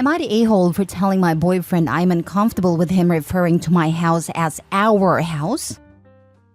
Am I the a-hole for telling my boyfriend I'm uncomfortable with him referring to my house as our house?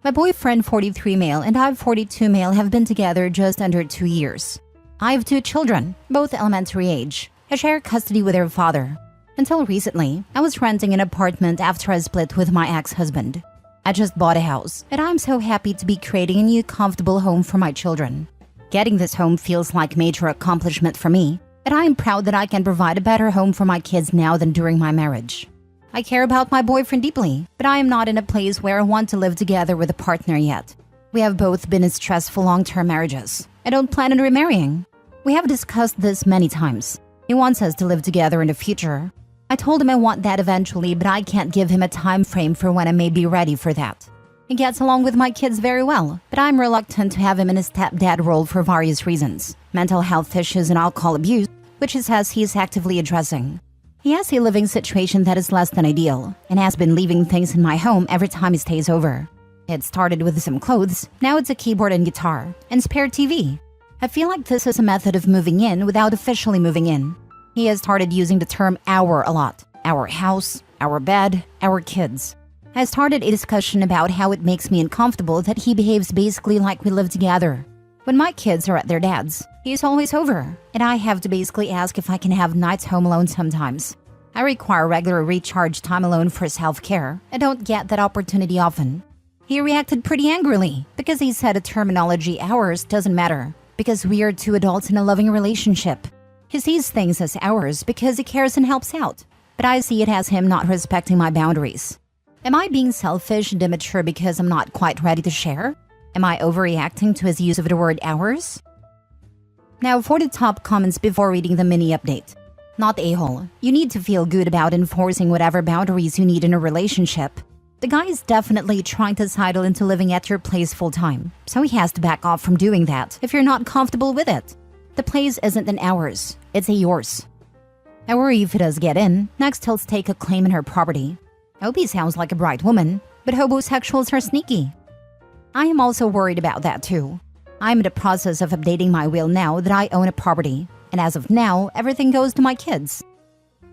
My boyfriend, 43 male, and I, 42 male, have been together just under 2 years. I have 2 children, both elementary age. I share custody with their father. Until recently, I was renting an apartment after I split with my ex-husband. I just bought a house, and I'm so happy to be creating a new comfortable home for my children. Getting this home feels like a major accomplishment for me, and I am proud that I can provide a better home for my kids now than during my marriage. I care about my boyfriend deeply, but I am not in a place where I want to live together with a partner yet. We have both been in stressful long-term marriages. I don't plan on remarrying. We have discussed this many times. He wants us to live together in the future. I told him I want that eventually, but I can't give him a time frame for when I may be ready for that. He gets along with my kids very well, but I'm reluctant to have him in a stepdad role for various reasons. Mental health issues and alcohol abuse, which he says he is actively addressing. He has a living situation that is less than ideal, and has been leaving things in my home every time he stays over. It started with some clothes, now it's a keyboard and guitar, and spare TV. I feel like this is a method of moving in without officially moving in. He has started using the term our a lot. Our house, our bed, our kids. I started a discussion about how it makes me uncomfortable that he behaves basically like we live together. When my kids are at their dad's, he's always over, and I have to basically ask if I can have nights home alone sometimes. I require regular recharge time alone for self-care. I don't get that opportunity often. He reacted pretty angrily because he said the terminology ours doesn't matter because we are 2 adults in a loving relationship. He sees things as ours because he cares and helps out, but I see it as him not respecting my boundaries. Am I being selfish and immature because I'm not quite ready to share? Am I overreacting to his use of the word ours? Now for the top comments before reading the mini update. Not a-hole. You need to feel good about enforcing whatever boundaries you need in a relationship. The guy is definitely trying to sidle into living at your place full-time, so he has to back off from doing that if you're not comfortable with it. The place isn't an ours, it's a yours. I worry if he does get in, next he'll stake a claim in her property. I hope he sounds like a bright woman, but homosexuals are sneaky. I am also worried about that too. I'm in the process of updating my will now that I own a property, and as of now, everything goes to my kids.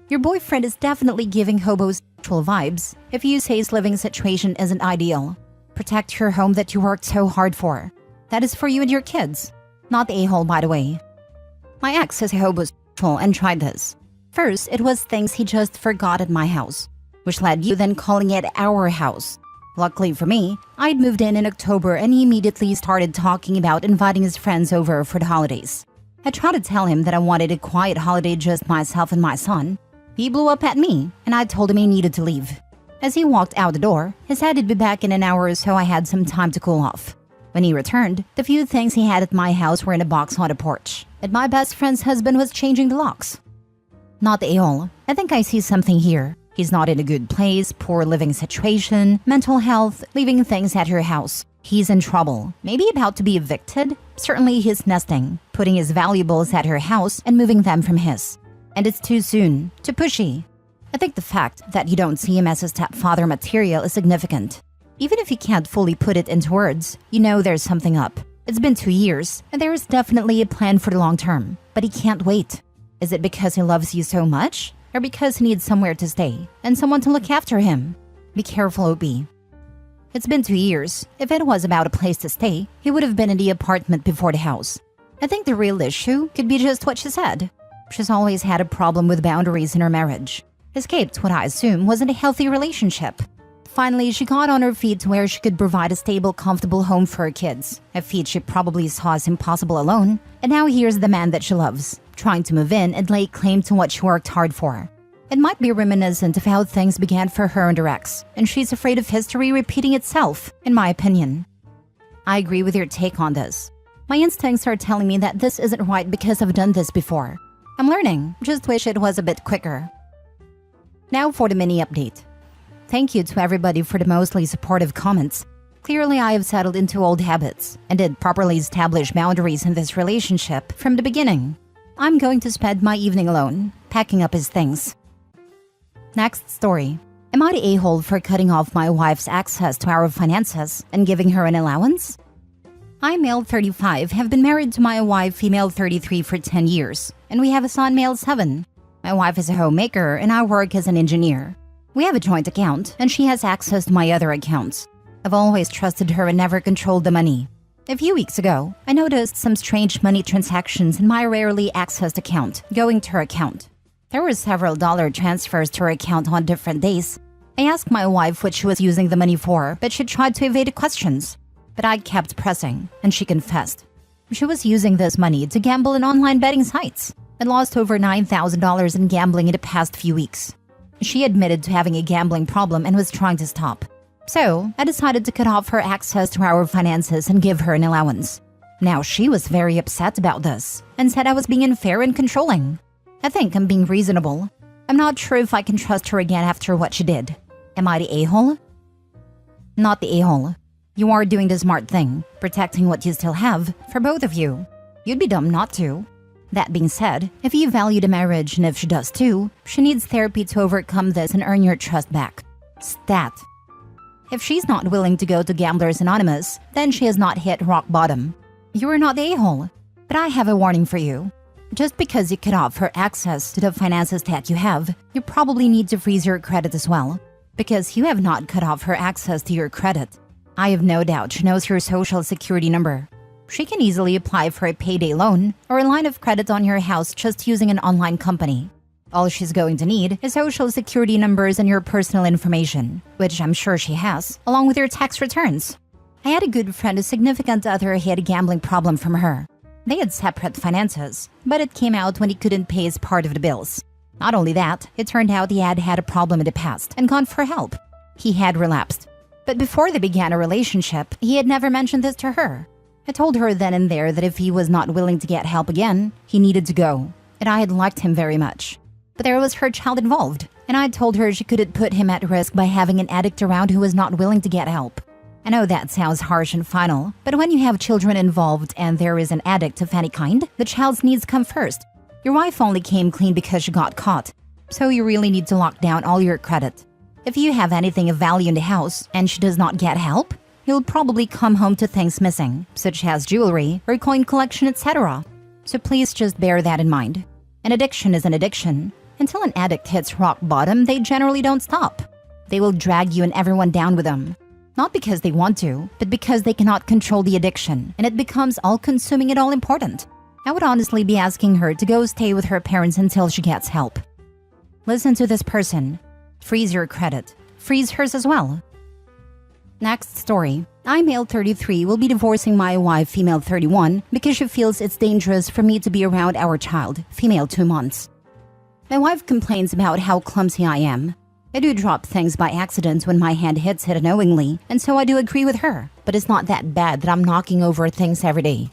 Your boyfriend is definitely giving homosexual vibes if you say his living situation isn't ideal. Protect your home that you worked so hard for. That is for you and your kids. Not the a-hole, by the way. My ex is a homosexual and tried this. First, it was things he just forgot at my house, which led you then calling it our house. Luckily for me, I'd moved in October and he immediately started talking about inviting his friends over for the holidays. I tried to tell him that I wanted a quiet holiday just myself and my son. He blew up at me and I told him he needed to leave. As he walked out the door, he said he'd be back in an hour so I had some time to cool off. When he returned, the few things he had at my house were in a box on the porch, and my best friend's husband was changing the locks. Not the a-hole. I think I see something here. He's not in a good place, poor living situation, mental health, leaving things at your house. He's in trouble, maybe about to be evicted. Certainly he's nesting, putting his valuables at her house and moving them from his. And it's too soon, too pushy. I think the fact that you don't see him as a stepfather material is significant. Even if you can't fully put it into words, you know there's something up. It's been 2 years, and there is definitely a plan for the long term, but he can't wait. Is it because he loves you so much? Or because he needs somewhere to stay and someone to look after him? Be careful, OP. It's been 2 years. If it was about a place to stay, he would have been in the apartment before the house. I think the real issue could be just what she said. She's always had a problem with boundaries in her marriage. Escaped what I assume wasn't a healthy relationship. Finally, she got on her feet to where she could provide a stable, comfortable home for her kids, a feat she probably saw as impossible alone, and now here's the man that she loves, trying to move in and lay claim to what she worked hard for. It might be reminiscent of how things began for her and her ex, and she's afraid of history repeating itself, in my opinion. I agree with your take on this. My instincts are telling me that this isn't right because I've done this before. I'm learning, just wish it was a bit quicker. Now for the mini update. Thank you to everybody for the mostly supportive comments. Clearly, I have settled into old habits and did properly establish boundaries in this relationship from the beginning. I'm going to spend my evening alone, packing up his things. Next story. Am I the a-hole for cutting off my wife's access to our finances and giving her an allowance? I, male 35, have been married to my wife, female 33, for 10 years, and we have a son, male 7. My wife is a homemaker and I work as an engineer. We have a joint account and she has access to my other accounts. I've always trusted her and never controlled the money. A few weeks ago, I noticed some strange money transactions in my rarely accessed account going to her account. There were several dollar transfers to her account on different days. I asked my wife what she was using the money for, but she tried to evade questions. But I kept pressing, and she confessed. She was using this money to gamble in online betting sites and lost over $9,000 in gambling in the past few weeks. She admitted to having a gambling problem and was trying to stop. So, I decided to cut off her access to our finances and give her an allowance. Now she was very upset about this and said I was being unfair and controlling. I think I'm being reasonable. I'm not sure if I can trust her again after what she did. Am I the a-hole? Not the a-hole. You are doing the smart thing, protecting what you still have, for both of you. You'd be dumb not to. That being said, if you value the marriage and if she does too, she needs therapy to overcome this and earn your trust back. Stat. If she's not willing to go to Gamblers Anonymous, then she has not hit rock bottom. You are not the a-hole. But I have a warning for you. Just because you cut off her access to the finances that you have, you probably need to freeze your credit as well. Because you have not cut off her access to your credit. I have no doubt she knows your social security number. She can easily apply for a payday loan or a line of credit on your house just using an online company. All she's going to need is social security numbers and your personal information, which I'm sure she has, along with your tax returns. I had a good friend whose significant other had a gambling problem from her. They had separate finances, but it came out when he couldn't pay his part of the bills. Not only that, it turned out he had had a problem in the past and gone for help. He had relapsed. But before they began a relationship, he had never mentioned this to her. I told her then and there that if he was not willing to get help again, he needed to go, and I had liked him very much. But there was her child involved, and I told her she couldn't put him at risk by having an addict around who was not willing to get help. I know that sounds harsh and final, but when you have children involved and there is an addict of any kind, the child's needs come first. Your wife only came clean because she got caught, so you really need to lock down all your credit. If you have anything of value in the house and she does not get help, you'll probably come home to things missing, such as jewelry or coin collection, etc. So please just bear that in mind. An addiction is an addiction. Until an addict hits rock bottom, they generally don't stop. They will drag you and everyone down with them. Not because they want to, but because they cannot control the addiction, and it becomes all-consuming and all-important. I would honestly be asking her to go stay with her parents until she gets help. Listen to this person. Freeze your credit. Freeze hers as well. Next story. I, male 33, will be divorcing my wife, female 31, because she feels it's dangerous for me to be around our child, female 2 months. My wife complains about how clumsy I am. I do drop things by accident when my hand hits it unknowingly, and so I do agree with her, but it's not that bad that I'm knocking over things every day.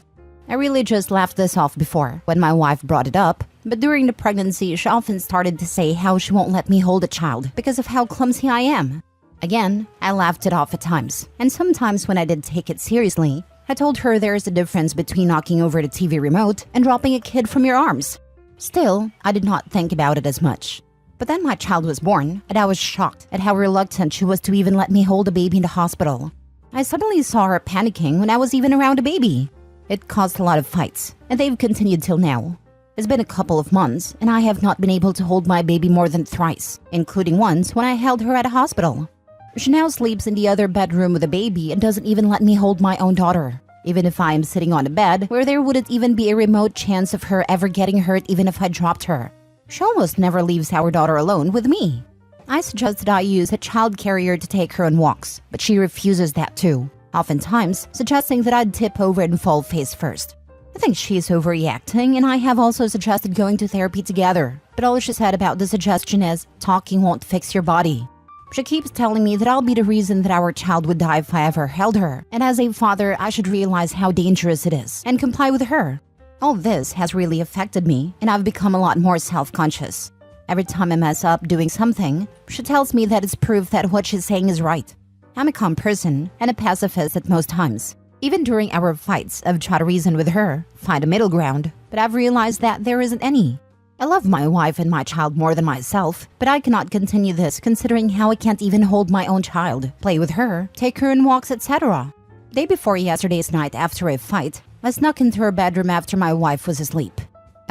I really just laughed this off before, when my wife brought it up, but during the pregnancy she often started to say how she won't let me hold a child because of how clumsy I am. Again, I laughed it off at times, and sometimes when I did take it seriously, I told her there's a difference between knocking over the TV remote and dropping a kid from your arms. Still, I did not think about it as much. But then my child was born, and I was shocked at how reluctant she was to even let me hold a baby in the hospital. I suddenly saw her panicking when I was even around a baby. It caused a lot of fights, and they've continued till now. It's been a couple of months, and I have not been able to hold my baby more than thrice, including once when I held her at a hospital. She now sleeps in the other bedroom with a baby and doesn't even let me hold my own daughter, even if I am sitting on a bed where there wouldn't even be a remote chance of her ever getting hurt even if I dropped her. She almost never leaves our daughter alone with me. I suggested I use a child carrier to take her on walks, but she refuses that too, oftentimes suggesting that I'd tip over and fall face first. I think she's overreacting, and I have also suggested going to therapy together, but all she said about the suggestion is, talking won't fix your body. She keeps telling me that I'll be the reason that our child would die if I ever held her, and as a father, I should realize how dangerous it is and comply with her. All this has really affected me, and I've become a lot more self-conscious. Every time I mess up doing something, she tells me that it's proof that what she's saying is right. I'm a calm person and a pacifist at most times. Even during our fights, I've tried to reason with her, find a middle ground, but I've realized that there isn't any. I love my wife and my child more than myself, but I cannot continue this considering how I can't even hold my own child, play with her, take her on walks, etc. Day before yesterday's night after a fight, I snuck into her bedroom after my wife was asleep.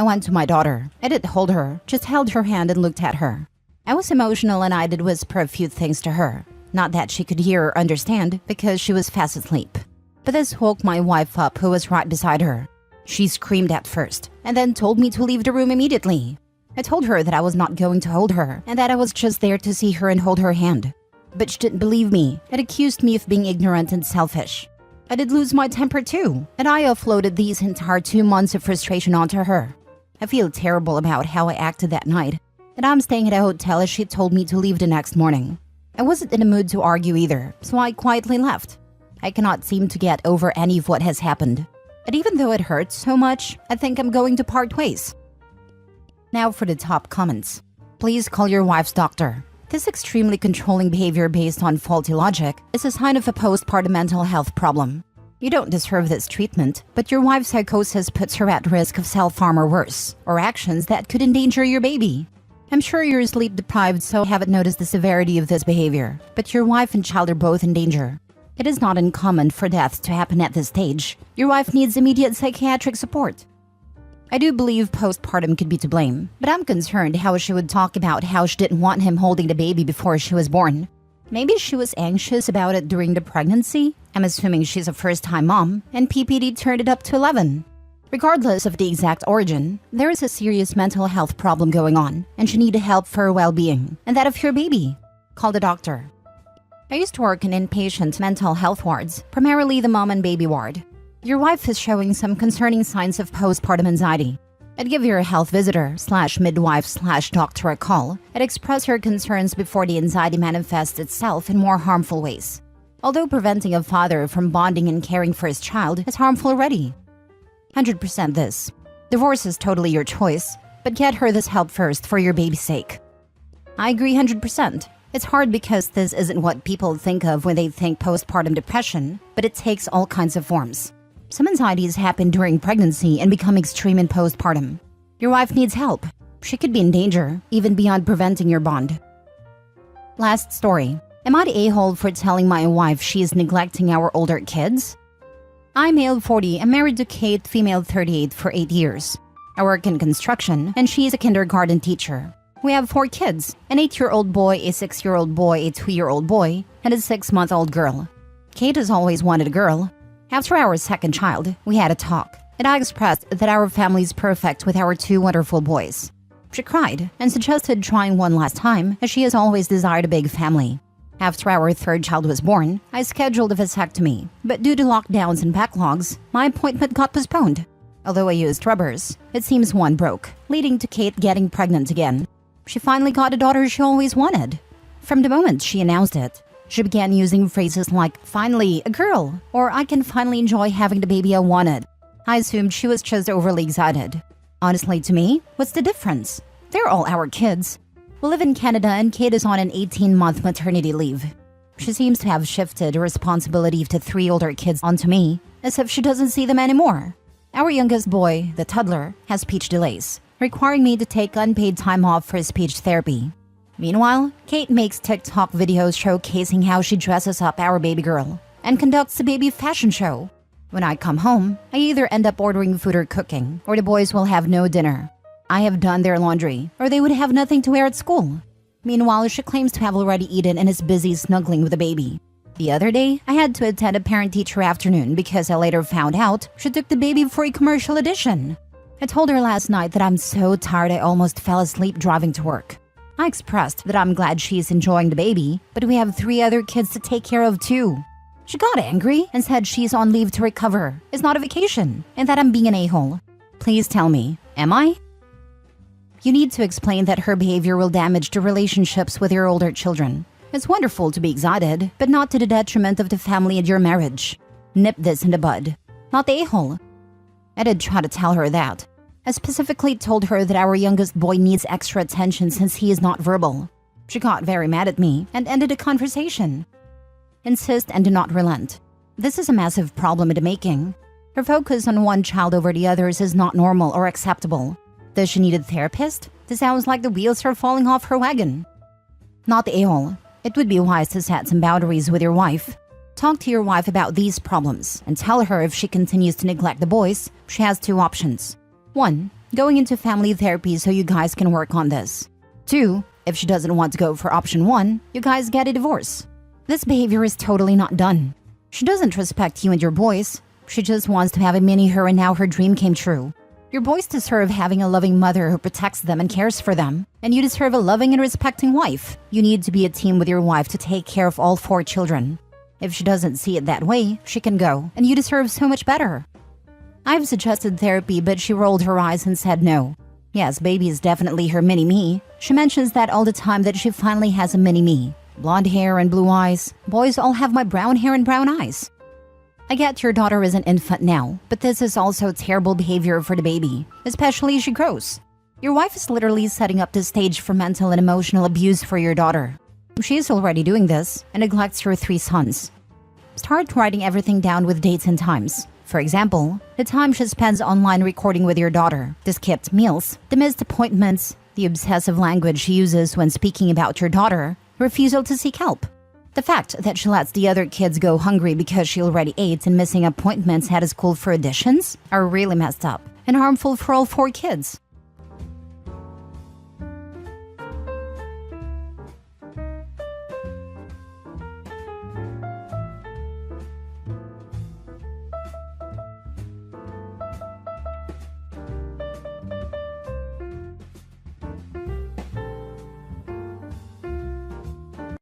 I went to my daughter. I didn't hold her, just held her hand and looked at her. I was emotional and I did whisper a few things to her. Not that she could hear or understand because she was fast asleep. But this woke my wife up, who was right beside her. She screamed at first and then told me to leave the room immediately. I told her that I was not going to hold her and that I was just there to see her and hold her hand. But she didn't believe me and accused me of being ignorant and selfish. I did lose my temper too, and I offloaded these entire 2 months of frustration onto her. I feel terrible about how I acted that night, and I'm staying at a hotel as she told me to leave the next morning. I wasn't in a mood to argue either, so I quietly left. I cannot seem to get over any of what has happened. And even though it hurts so much, I think I'm going to part ways. Now for the top comments. Please call your wife's doctor. This extremely controlling behavior based on faulty logic is a sign of a postpartum mental health problem. You don't deserve this treatment, but your wife's psychosis puts her at risk of self-harm or worse, or actions that could endanger your baby. I'm sure you're sleep deprived, so haven't noticed the severity of this behavior, but your wife and child are both in danger. It is not uncommon for deaths to happen at this stage. Your wife needs immediate psychiatric support. I do believe postpartum could be to blame, but I'm concerned how she would talk about how she didn't want him holding the baby before she was born. Maybe she was anxious about it during the pregnancy. I'm assuming she's a first-time mom, and PPD turned it up to 11. Regardless of the exact origin, there is a serious mental health problem going on, and she needs help for her well-being, and that of your baby. Call the doctor. I used to work in inpatient mental health wards, primarily the mom and baby ward. Your wife is showing some concerning signs of postpartum anxiety. I'd give your health visitor/midwife/doctor a call and express her concerns before the anxiety manifests itself in more harmful ways. Although preventing a father from bonding and caring for his child is harmful already. 100% this. Divorce is totally your choice, but get her this help first for your baby's sake. I agree 100%. It's hard because this isn't what people think of when they think postpartum depression, but it takes all kinds of forms. Some anxieties happen during pregnancy and become extreme in postpartum. Your wife needs help. She could be in danger, even beyond preventing your bond. Last story. Am I the a-hole for telling my wife she is neglecting our older kids? I'm male 40 and married to Kate, female 38 for 8 years. I work in construction and she is a kindergarten teacher. We have 4 kids, an 8-year-old boy, a 6-year-old boy, a 2-year-old boy, and a 6-month-old girl. Kate has always wanted a girl. After our second child, we had a talk, and I expressed that our family is perfect with our 2 wonderful boys. She cried and suggested trying one last time, as she has always desired a big family. After our 3rd child was born, I scheduled a vasectomy, but due to lockdowns and backlogs, my appointment got postponed. Although I used rubbers, it seems one broke, leading to Kate getting pregnant again. She finally got a daughter she always wanted. From the moment she announced it, she began using phrases like, "Finally, a girl," or "I can finally enjoy having the baby I wanted." I assumed she was just overly excited. Honestly, to me, what's the difference? They're all our kids. We live in Canada and Kate is on an 18-month maternity leave. She seems to have shifted the responsibility to 3 older kids onto me, as if she doesn't see them anymore. Our youngest boy, the toddler, has speech delays, requiring me to take unpaid time off for speech therapy. Meanwhile, Kate makes TikTok videos showcasing how she dresses up our baby girl and conducts a baby fashion show. When I come home, I either end up ordering food or cooking, or the boys will have no dinner. I have done their laundry, or they would have nothing to wear at school. Meanwhile, she claims to have already eaten and is busy snuggling with the baby. The other day, I had to attend a parent-teacher afternoon because I later found out she took the baby for a commercial audition. I told her last night that I'm so tired I almost fell asleep driving to work. I expressed that I'm glad she's enjoying the baby, but we have 3 other kids to take care of too. She got angry and said she's on leave to recover, it's not a vacation, and that I'm being an a-hole. Please tell me, am I? You need to explain that her behavior will damage the relationships with your older children. It's wonderful to be excited, but not to the detriment of the family and your marriage. Nip this in the bud. Not the a-hole. I did try to tell her that. I specifically told her that our youngest boy needs extra attention since he is not verbal. She got very mad at me and ended the conversation. Insist and do not relent. This is a massive problem in the making. Her focus on one child over the others is not normal or acceptable. Does she need a therapist? This sounds like the wheels are falling off her wagon. Not the a-hole. It would be wise to set some boundaries with your wife. Talk to your wife about these problems and tell her if she continues to neglect the boys, she has 2 options. 1. going into family therapy so you guys can work on this. 2. If she doesn't want to go for option 1, you guys get a divorce. This behavior is totally not done. She doesn't respect you and your boys. She just wants to have a mini her and now her dream came true. Your boys deserve having a loving mother who protects them and cares for them. And you deserve a loving and respecting wife. You need to be a team with your wife to take care of all 4 children. If she doesn't see it that way, she can go, and you deserve so much better. I've suggested therapy, but she rolled her eyes and said no. Yes, baby is definitely her mini-me. She mentions that all the time that she finally has a mini-me. Blonde hair and blue eyes. Boys all have my brown hair and brown eyes. I get your daughter is an infant now, but this is also terrible behavior for the baby, especially as she grows. Your wife is literally setting up the stage for mental and emotional abuse for your daughter. She is already doing this and neglects her 3 sons. Start writing everything down with dates and times. For example, the time she spends online recording with your daughter, the skipped meals, the missed appointments, the obsessive language she uses when speaking about your daughter, refusal to seek help. The fact that she lets the other kids go hungry because she already ate and missing appointments at a school for additions are really messed up and harmful for all 4 kids.